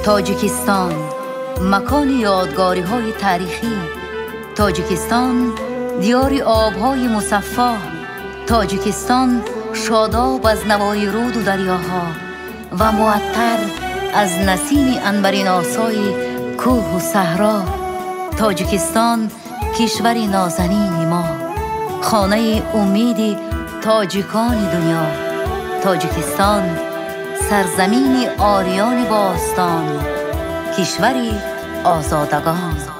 تاجیکستان مکان یادگاری های تاریخی، تاجیکستان دیار آبهای مصفا، تاجیکستان شاداب از نوای رود و دریاها و معطر از نسیم عنبرین آسای کوه و صحرا. تاجیکستان کشوری نازنین ما، خانه امید تاجیکان دنیا. تاجیکستان سرزمین آریان باستان، کشوری آزادگان.